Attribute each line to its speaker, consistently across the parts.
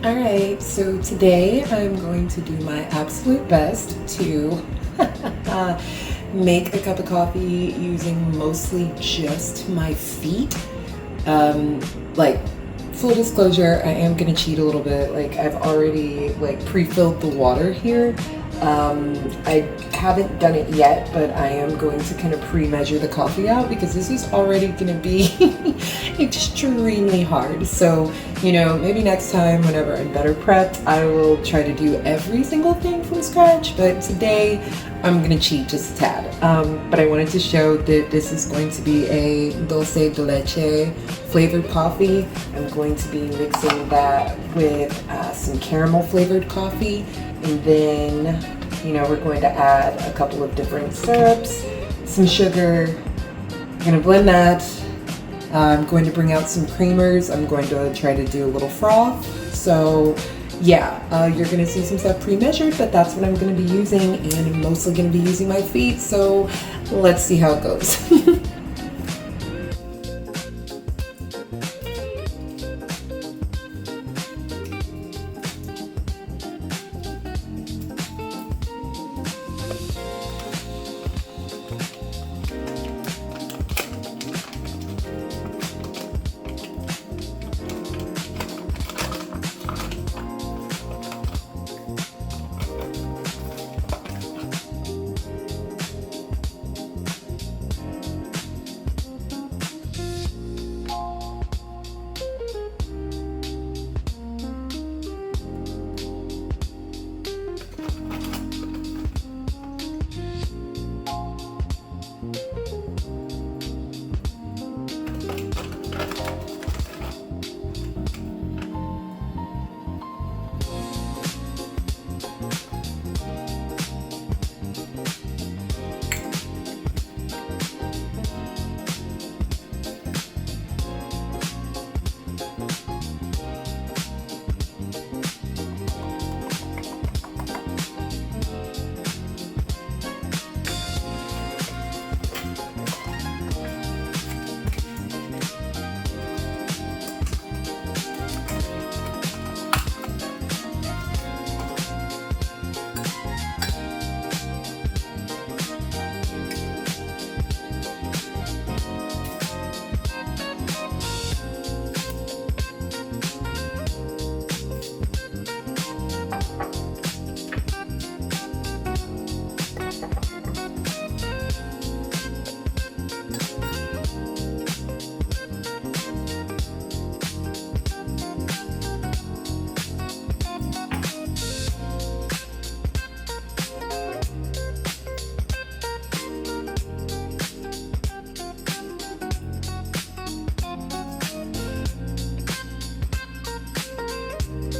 Speaker 1: All right, so today I'm going to do my absolute best to make a cup of coffee using mostly just my feet. Like, full disclosure, I am gonna cheat a little bit. Like, I've already pre-filled the water here. I haven't done it yet, but I am going to kind of pre-measure the coffee out because this is already gonna be extremely hard. So, maybe next time whenever I'm better prepped, I will try to do every single thing from scratch, but today I'm gonna cheat just a tad. But I wanted to show that this is going to be a dulce de leche flavored coffee. I'm going to be mixing that with some caramel flavored coffee, and then we're going to add a couple of different syrups, some sugar. I'm gonna blend that. I'm going to bring out some creamers. I'm going to try to do a little froth. So yeah, you're gonna see some stuff pre-measured, but that's what I'm gonna be using, and I'm mostly gonna be using my feet. So let's see how it goes.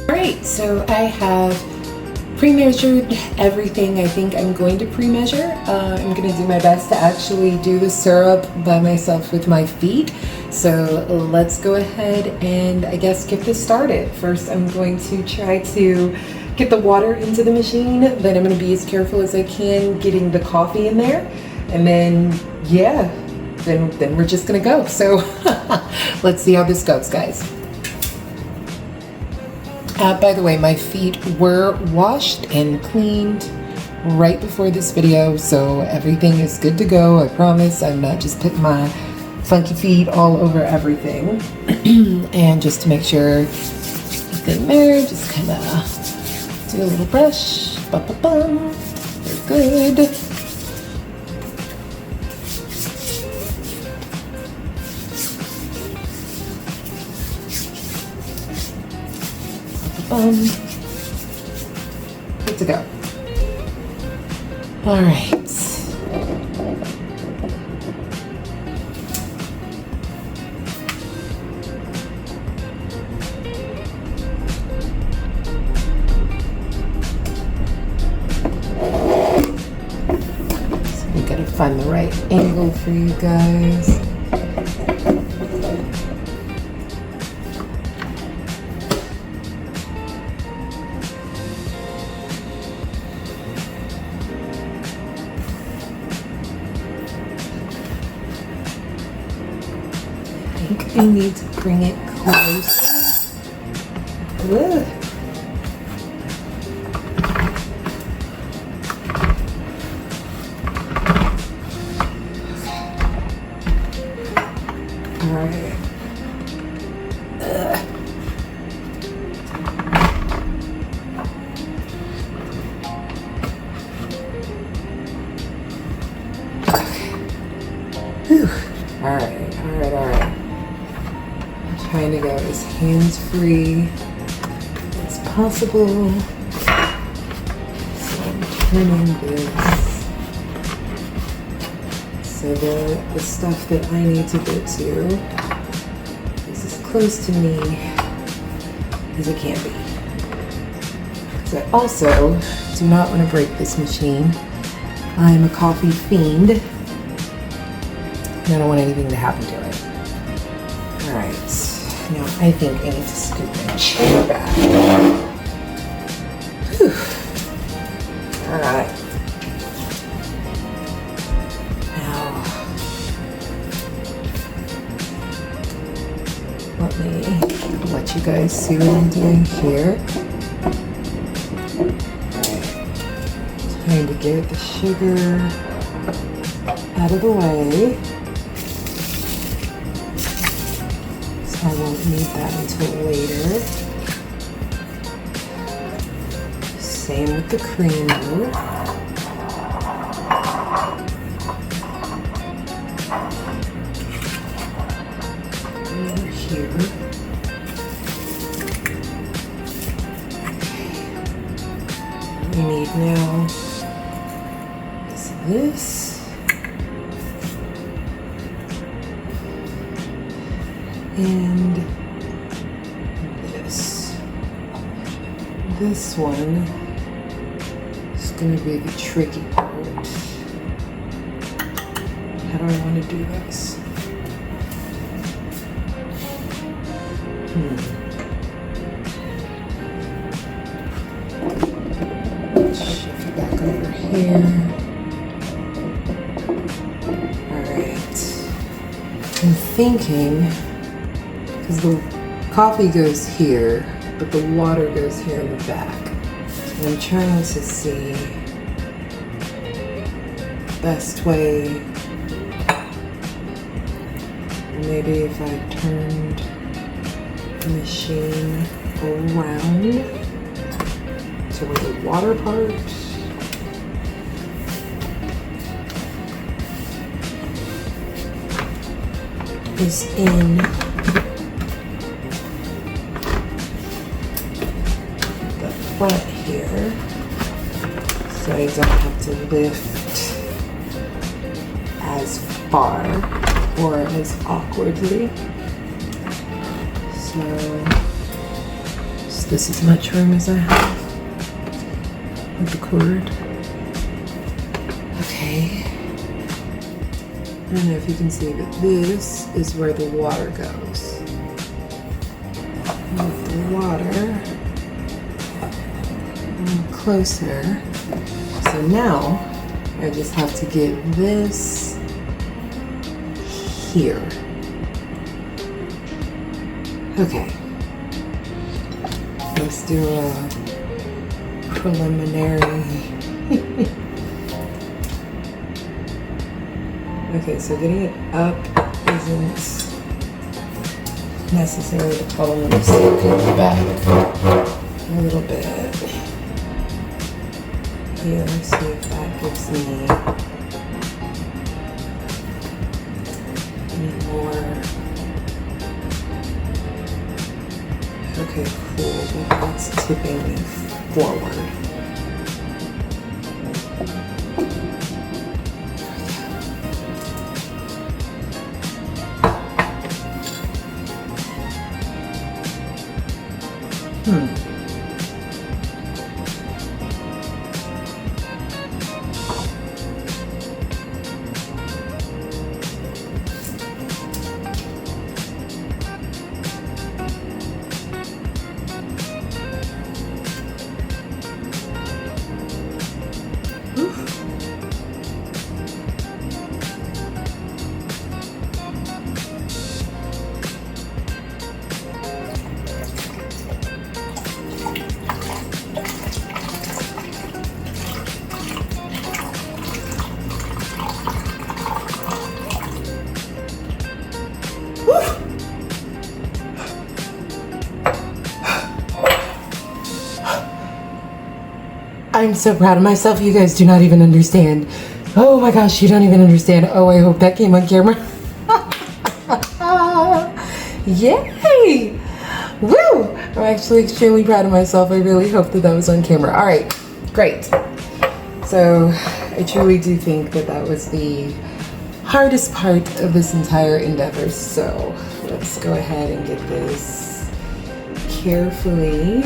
Speaker 1: Alright, so I have pre-measured everything I think I'm going to pre-measure. I'm going to do my best to actually do the syrup by myself with my feet. So let's go ahead and I guess get this started. First, I'm going to try to get the water into the machine. Then I'm going to be as careful as I can getting the coffee in there. And then, yeah, then we're just going to go. So let's see how this goes, guys. By the way, my feet were washed and cleaned right before this video, so everything is good to go. I promise I'm not just putting my funky feet all over everything. And just to make sure everything there, just kind of do a little brush. Ba-ba-bum. We're good. Good to go. All right. So we gotta find the right angle for you guys. I think I need to bring it closer. Ugh. hands-free as possible. So I'm turning this so the stuff that I need to get to is as close to me as it can be. Because I also do not want to break this machine. I am a coffee fiend, and I don't want anything to happen to it. Alright, now I think I need to scoop my chair back. Whew. Alright. Now, let me let you guys see what I'm doing here. Trying to get the sugar out of the way. So I won't need that until later. Same with the creamer. Over here. We need now this and this. This one is going to be the tricky part. How do I want to do this? Shift it back over here. I'm thinking, because the coffee goes here, but the water goes here in the back. And I'm trying to see the best way. Maybe if I turned the machine around to where the water part is in the front here, so I don't have to lift as far or as awkwardly. So is this as much room as I have with the cord? Okay. I don't know if you can see, but this is where the water goes. With the water closer. So now I just have to get this here. Okay. Let's do a preliminary. Okay, so getting it up isn't necessarily the problem. I'm still going back a little bit. Here, see if that gives me any more. Okay, cool, but that's tipping me forward. I'm so proud of myself. You guys do not even understand. Oh my gosh, you don't even understand. Oh, I hope that came on camera. Yay! Woo! I'm actually extremely proud of myself. I really hope that that was on camera. All right, great. So I truly do think that that was the hardest part of this entire endeavor. So let's go ahead and get this carefully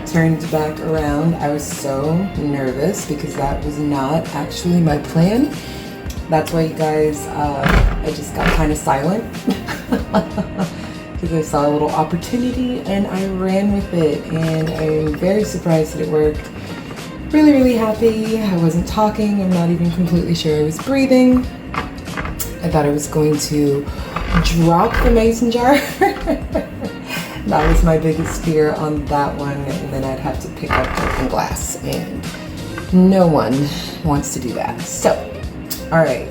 Speaker 1: turned back around. I was so nervous because that was not actually my plan. That's why, you guys, I just got kind of silent because I saw a little opportunity and I ran with it, and I'm very surprised that it worked. Really, really happy. I wasn't talking. I'm not even completely sure I was breathing. I thought I was going to drop the mason jar. That was my biggest fear on that one, and then I'd have to pick up broken glass, and no one wants to do that. So, all right,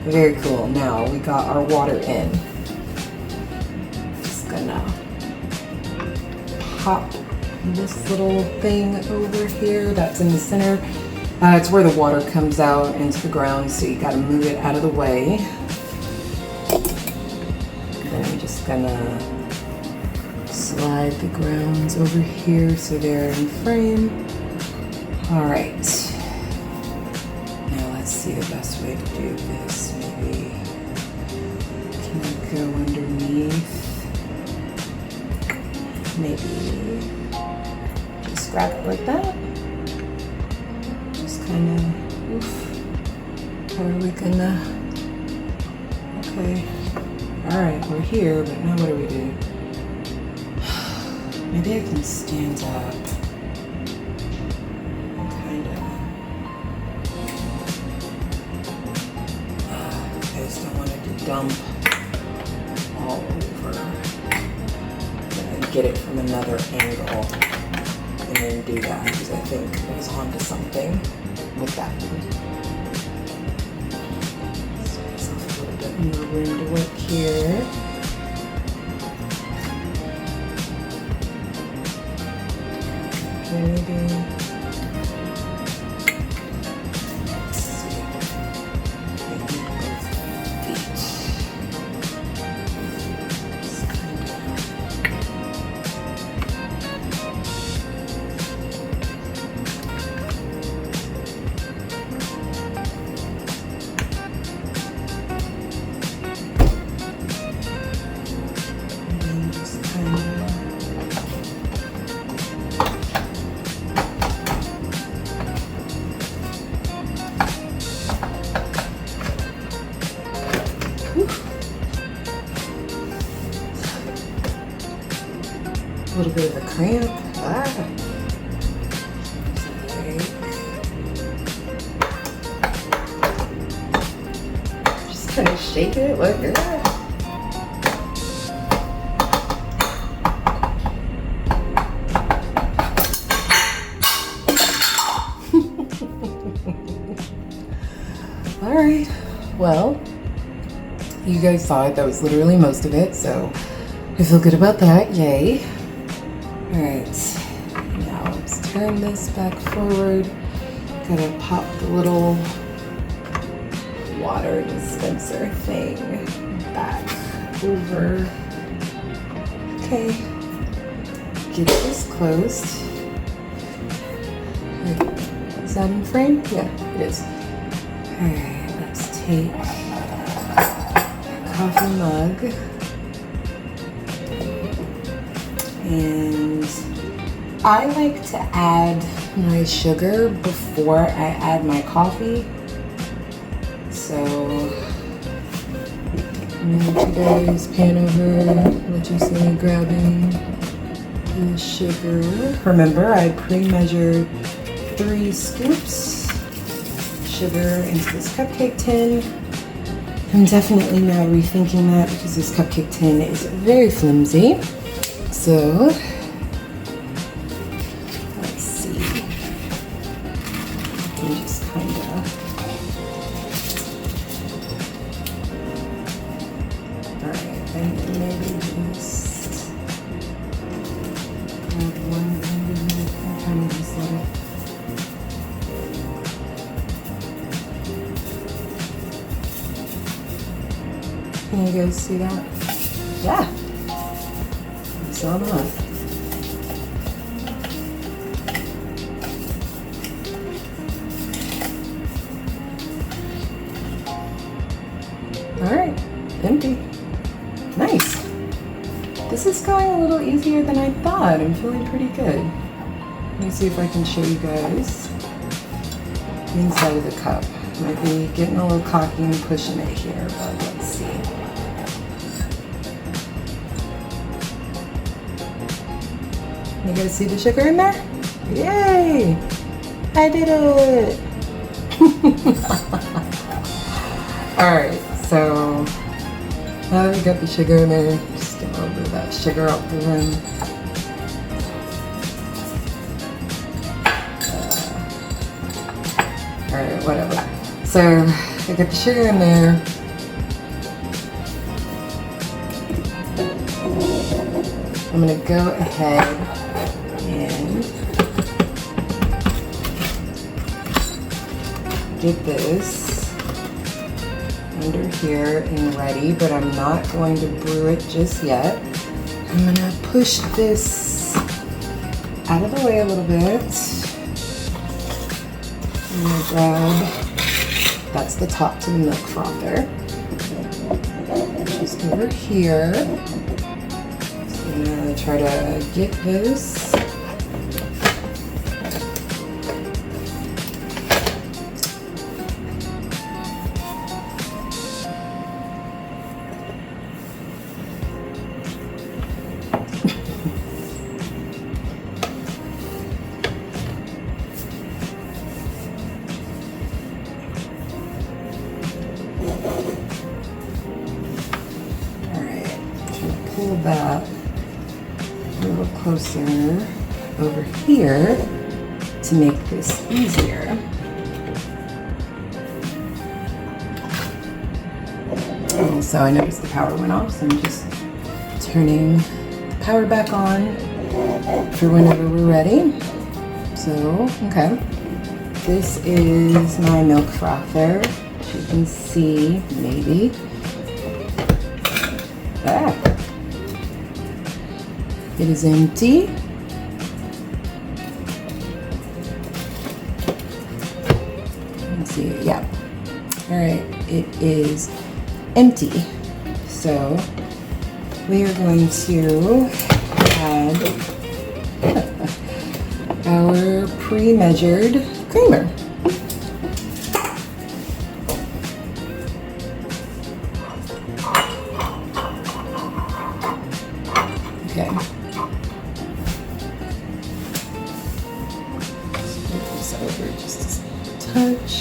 Speaker 1: very cool. Now we got our water in. Just gonna pop this little thing over here that's in the center. It's where the water comes out into the ground, so you gotta move it out of the way. Then I'm just gonna slide the grounds over here so they're in frame. All right. Now let's see the best way to do this. Maybe can I go underneath? Maybe just grab it like that. Just kind of, oof. How are we gonna? Okay. All right, we're here, but now what do we do? Maybe I can stand up and kind of, I just don't want it to dump all over. And get it from another angle and then do that, because I think I was onto something with that one. So it's a little bit more room to work here. Maybe. Let's see. Maybe both feet. A little bit of a cramp. Just kind of shake it like that. All right. Well, you guys saw it. That was literally most of it, so I feel good about that. Yay. All right, now let's turn this back forward. Gotta pop the little water dispenser thing back over. Okay, get this closed. Is that in frame? Yeah, it is. All right, let's take a coffee mug. And I like to add my sugar before I add my coffee. So I'm going to guys pan over, let you see me grabbing the sugar. Remember, I pre-measured 3 scoops sugar into this cupcake tin. I'm definitely now rethinking that because this cupcake tin is very flimsy. So, let's see. I'm just kind of. Alright, and maybe just grab one end of it and kind of just let it. Can you guys see that? Yeah. So am I. All right, empty. Nice. This is going a little easier than I thought. I'm feeling pretty good. Let me see if I can show you guys the inside of the cup. Might be getting a little cocky and pushing it here, but let's see. You guys see the sugar in there? Yay! I did it! Alright, so now we got the sugar in there. Just get a little bit of that sugar out the rim. Alright, whatever. So I got the sugar in there. I'm gonna go ahead and get this under here and ready, but I'm not going to brew it just yet. I'm gonna push this out of the way a little bit. I'm gonna grab, that's the top to the milk frother. Just over here. So I'm gonna try to get this. Pull that a little closer over here to make this easier. And so I noticed the power went off, so I'm just turning the power back on for whenever we're ready. So, okay. This is my milk frother. As you can see, maybe. It is empty. Let's see, yeah. All right, it is empty. So we are going to add our pre-measured creamer. Okay. Over just a touch.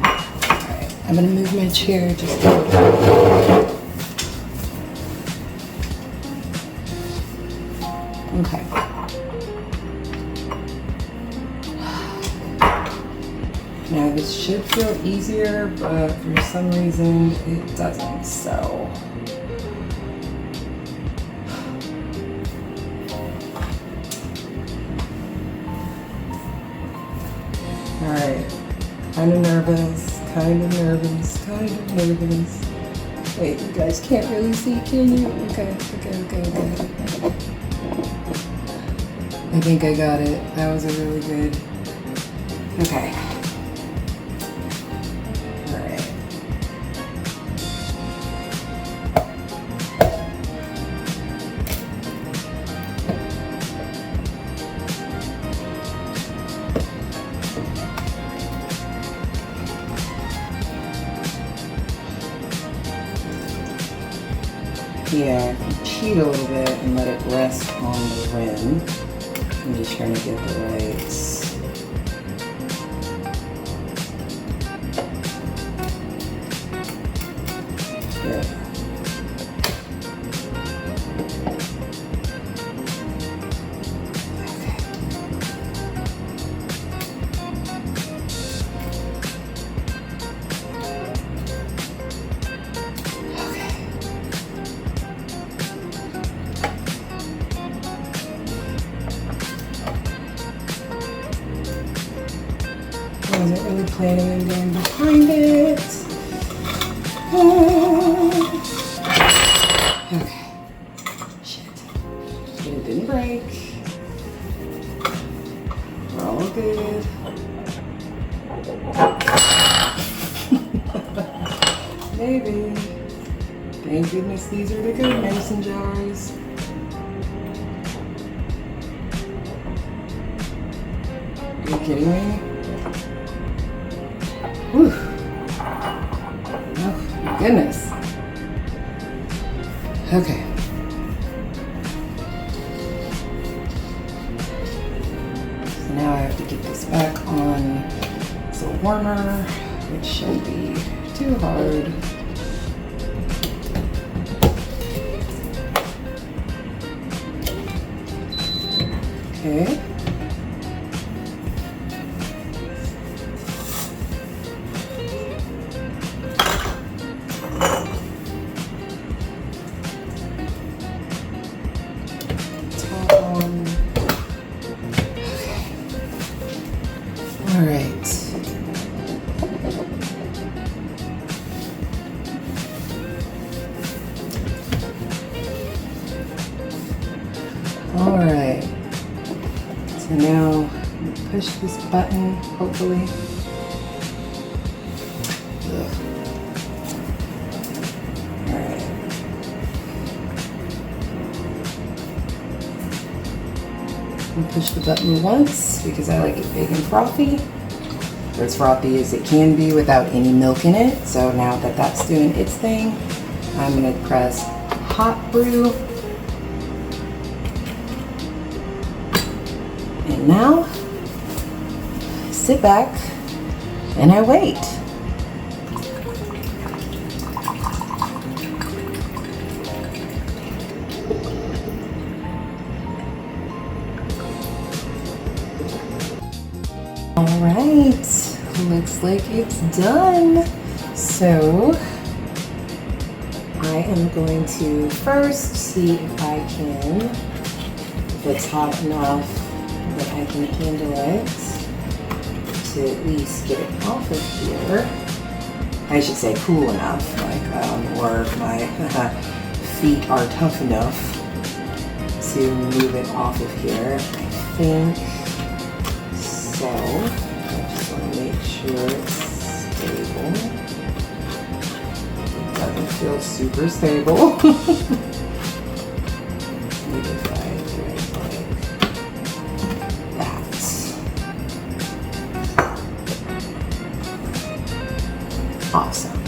Speaker 1: Alright, I'm gonna move my chair just a little bit. Okay. Now this should feel easier, but for some reason it doesn't, so. Alright, kind of nervous. Wait, you guys can't really see, can you? Okay. I think I got it. That was a really good, okay. Yeah, cheat a little bit and let it rest on the rim. I'm just trying to get the right. Good. wasn't really planning on going behind it. Oh. Okay. Shit. It didn't break. We're all good. Maybe. Thank goodness these are the good mason jars. Are you kidding me? Whew. Oh, my goodness. Okay. So now I have to get this back on the warmer, which shouldn't be too hard. Okay. Top on. Okay. All right. All right. So now push this button, hopefully. Ugh. All right. And push the button once because I like it big and frothy. Or as frothy as it can be without any milk in it. So now that that's doing its thing, I'm gonna press hot brew. And now, sit back and I wait. All right, looks like it's done. So I am going to first see if I can, if it's hot enough that I can handle it to at least get it off of here. I should say cool enough, or my feet are tough enough to move it off of here. I think so. I just want to make sure it's stable. It doesn't feel super stable. Maybe if I do it like that. Awesome.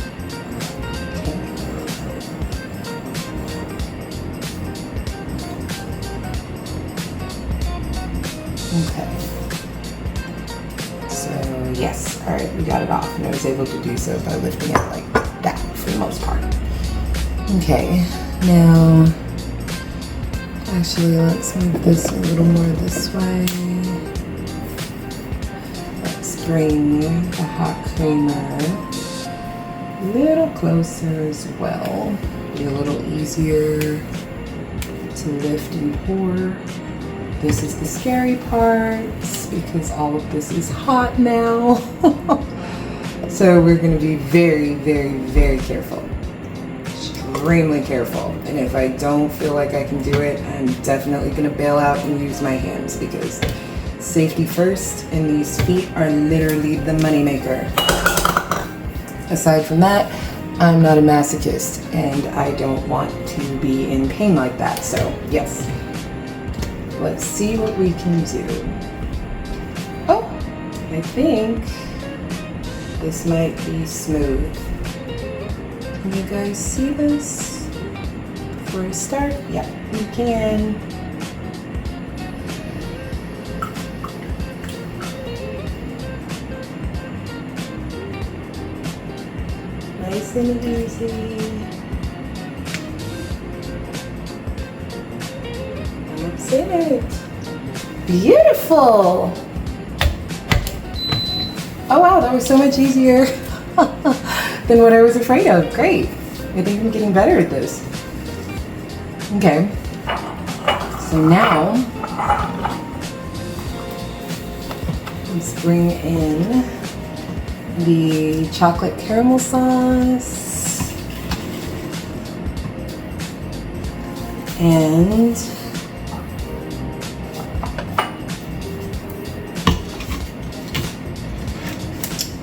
Speaker 1: Okay. So yes, all right, we got it off, and I was able to do so by lifting it like that for the most part. Okay, now actually let's move this a little more this way. Let's bring the hot creamer a little closer as well. Be a little easier to lift and pour. This is the scary part because all of this is hot now. So we're going to be very, very, very careful. Extremely careful. And if I don't feel like I can do it, I'm definitely going to bail out and use my hands because safety first, and these feet are literally the moneymaker. Aside from that, I'm not a masochist and I don't want to be in pain like that. So yes. Let's see what we can do. Oh, I think this might be smooth. Can you guys see this before I start? Yeah, you can. Nice and easy. That's it. Beautiful. Oh wow, that was so much easier than what I was afraid of. Great. I think I'm getting better at this. Okay. So now, let's bring in the chocolate caramel sauce, and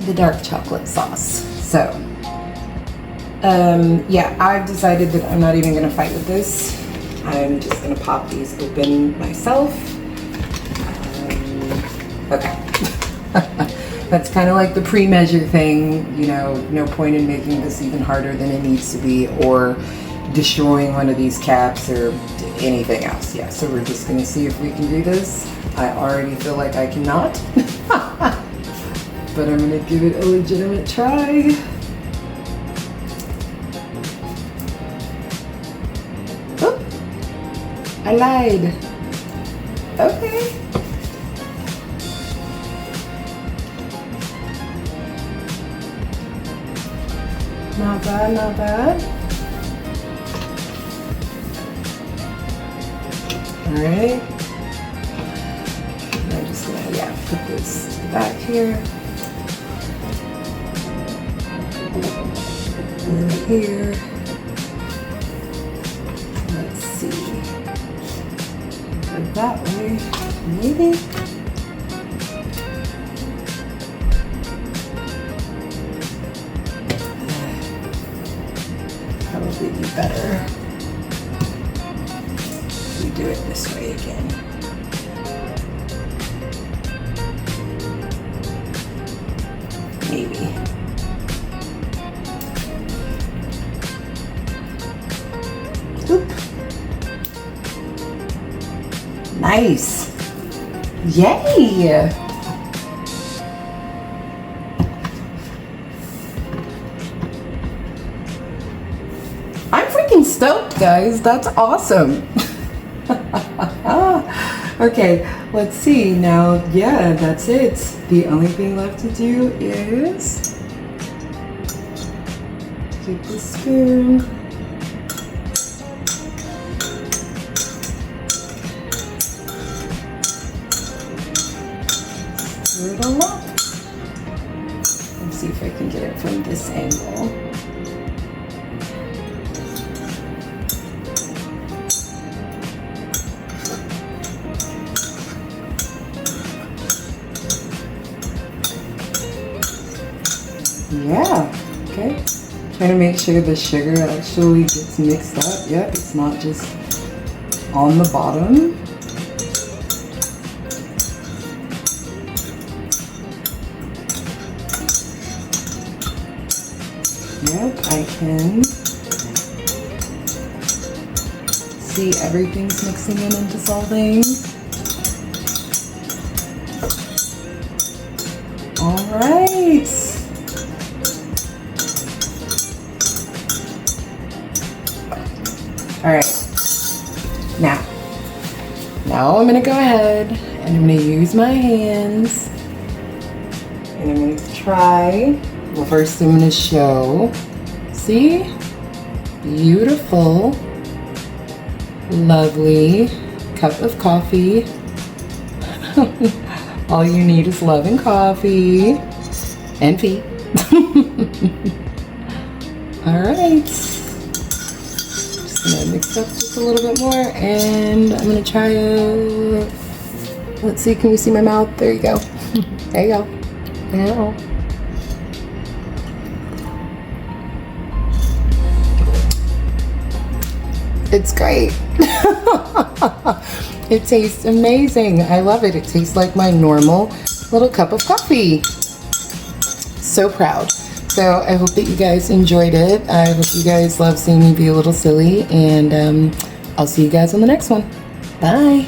Speaker 1: the dark chocolate sauce. So, yeah, I've decided that I'm not even gonna fight with this. I'm just gonna pop these open myself. Okay. That's kind of like the pre-measure thing, you know, no point in making this even harder than it needs to be, or destroying one of these caps or anything else. Yeah, so we're just gonna see if we can do this. I already feel like I cannot, but I'm gonna give it a legitimate try. Oh, I lied. Okay. Not bad, not bad. All right. I'm just gonna, yeah, put this to the back here. Over here. Let's see. Go that way, maybe. Probably be better if we do it this way again. Maybe. Oop. Nice. Yay! I'm freaking stoked, guys. That's awesome. Okay, let's see. Now, yeah, that's it. The only thing left to do is take the spoon. Stir it all up. Let's see if I can get it from this angle. Yeah, okay. Trying to make sure the sugar actually gets mixed up. Yep, it's not just on the bottom. Yep, I can see everything's mixing in and dissolving. All right. All right, now I'm gonna go ahead and I'm gonna use my hands and I'm gonna try. Well, first I'm gonna show, see, beautiful, lovely cup of coffee. All you need is love and coffee and feet. All right. Gonna mix up just a little bit more, and I'm gonna try it. Let's see, can you see my mouth? There you go. There you go. Now. It's great. It tastes amazing. I love it. It tastes like my normal little cup of coffee. So proud. So I hope that you guys enjoyed it. I hope you guys love seeing me be a little silly, and I'll see you guys on the next one. Bye.